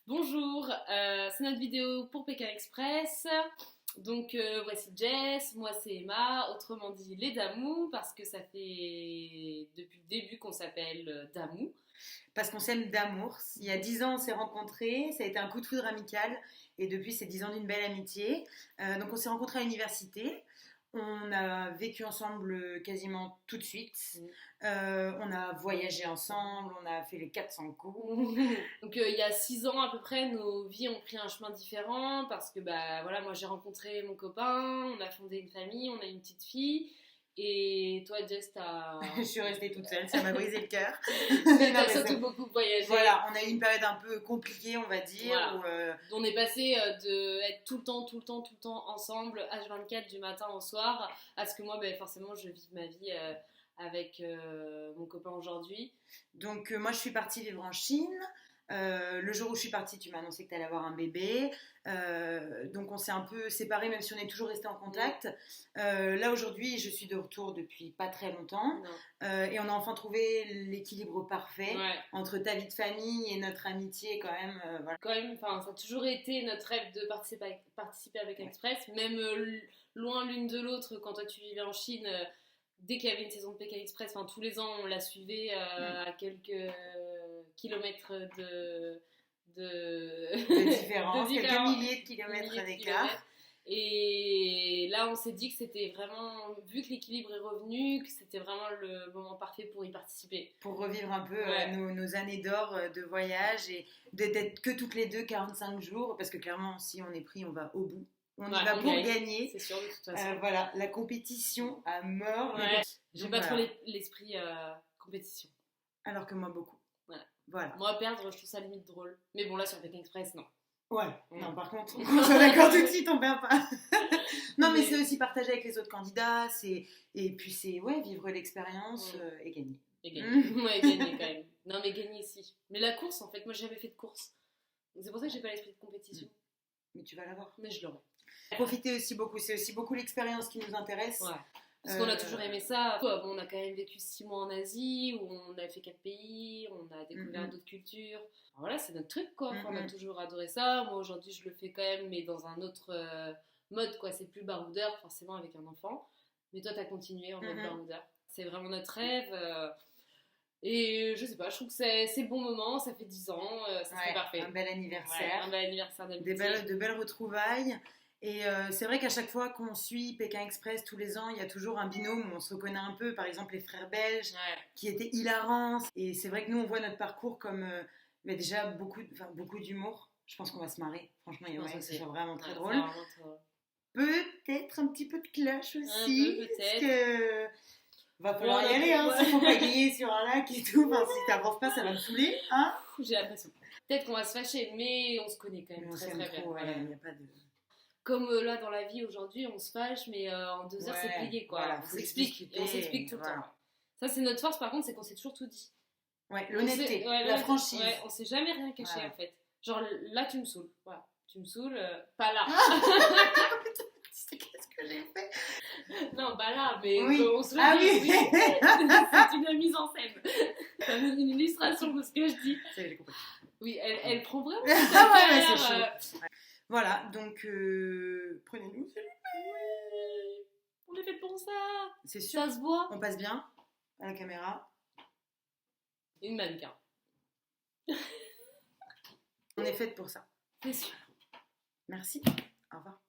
Bonjour, c'est notre vidéo pour Pékin Express. Donc voici Jess, moi c'est Emma, autrement dit les Damou, parce que ça fait depuis le début qu'on s'appelle Damou. Parce qu'on s'aime d'amour. Il y a 10 ans, on s'est rencontrés, ça a été un coup de foudre amical, et depuis, c'est 10 ans d'une belle amitié. Donc on s'est rencontrés à l'université, on a vécu ensemble quasiment tout de suite, on a voyagé ensemble, on a fait les 400 coups. Donc il y a 6 ans à peu près, nos vies ont pris un chemin différent, parce que bah, voilà, moi j'ai rencontré mon copain, on a fondé une famille, on a une petite fille. Et toi, Jess, t'as... Je suis restée toute seule, ça m'a brisé le cœur. T'as surtout beaucoup voyagé. Voilà, on a eu une période un peu compliquée, on va dire. Voilà. Où, On est passé de être tout le temps ensemble, H24 du matin au soir, à ce que moi, ben, forcément, je vis ma vie avec mon copain aujourd'hui. Donc moi, je suis partie vivre en Chine. Le jour où je suis partie, tu m'as annoncé que tu allais avoir un bébé. Donc on s'est un peu séparés, même si on est toujours resté en contact. Là aujourd'hui, je suis de retour depuis pas très longtemps. Et on a enfin trouvé l'équilibre parfait entre ta vie de famille et notre amitié quand même. Voilà. Quand même, ça a toujours été notre rêve de participer avec Express, même loin l'une de l'autre. Quand toi tu vivais en Chine, dès qu'il y avait une saison de Pékin Express, tous les ans on la suivait à quelques kilomètres de différence, quelques milliers de kilomètres d'écart. Et là, on s'est dit que c'était vraiment, vu que l'équilibre est revenu, que c'était vraiment le moment parfait pour y participer. Pour revivre un peu nos années d'or de voyage et d'être que toutes les deux 45 jours, parce que clairement, si on est pris, on va au bout. On y va pour gagner. C'est sûr, de toute façon. Voilà, la compétition à mort. J'ai pas trop l'esprit compétition. Alors que moi, beaucoup. Voilà. Moi, perdre, je trouve ça limite drôle. Mais bon, là, sur Pékin Express, non. Ouais, non, par contre, on soit d'accord tout de suite, on perd pas. Non, mais c'est aussi partager avec les autres candidats, et puis c'est vivre l'expérience et gagner. Et gagner. Ouais, gagner quand même. Non, mais gagner, si. Mais la course, en fait, moi, j'ai jamais fait de course. C'est pour ça que j'ai pas l'esprit de compétition. Mais tu vas l'avoir. Mais je l'aurai. Profiter aussi beaucoup, c'est aussi beaucoup l'expérience qui nous intéresse. Ouais. Parce qu'on a toujours aimé ça. On a quand même vécu 6 mois en Asie, où on a fait 4 pays, on a découvert d'autres cultures. Alors voilà, c'est notre truc, quoi. On a toujours adoré ça. Moi, aujourd'hui, je le fais quand même, mais dans un autre mode, quoi. C'est plus baroudeur, forcément, avec un enfant. Mais toi, t'as continué en mode baroudeur. C'est vraiment notre rêve. Et je sais pas, je trouve que c'est le bon moment. Ça fait 10 ans, ça serait parfait. Un bel anniversaire. Un bel anniversaire d'amitié. De belles retrouvailles. Et c'est vrai qu'à chaque fois qu'on suit Pékin Express tous les ans, il y a toujours un binôme où on se reconnaît un peu, par exemple les frères belges qui étaient hilarants. Et c'est vrai que nous on voit notre parcours comme déjà beaucoup d'humour. Je pense qu'on va se marrer. Franchement, il y a moyen que ce soit vraiment très drôle. Peut-être un petit peu de clash aussi. Parce que va falloir y aller, hein, s'il faut pas griller sur un lac et tout. Enfin, si t'avances pas, ça va me saouler. Hein, j'ai l'impression. Peut-être qu'on va se fâcher, mais on se connaît quand même très bien. Il n'y a pas de... Comme là dans la vie aujourd'hui, on se fâche, mais en 2 heures c'est plié, quoi. Voilà, on s'explique et on s'explique tout le temps. Ça, c'est notre force, par contre, c'est qu'on s'est toujours tout dit. Ouais, l'honnêteté, la franchise. Ouais, on s'est jamais rien caché en fait. Genre là, tu me saoules. Voilà. Tu me saoules, pas là. Tu sais qu'est-ce que j'ai fait? Non, pas là, mais on se le dit. C'est une mise en scène. C'est une illustration de ce que je dis. Ça, j'ai compris. Oui, elle prend vraiment. C'est chaud. Voilà, donc prenez-nous, s'il vous plaît. On est fait pour ça. C'est sûr. Ça se voit. On passe bien à la caméra. Une mannequin. On est faite pour ça. C'est sûr. Merci. Au revoir.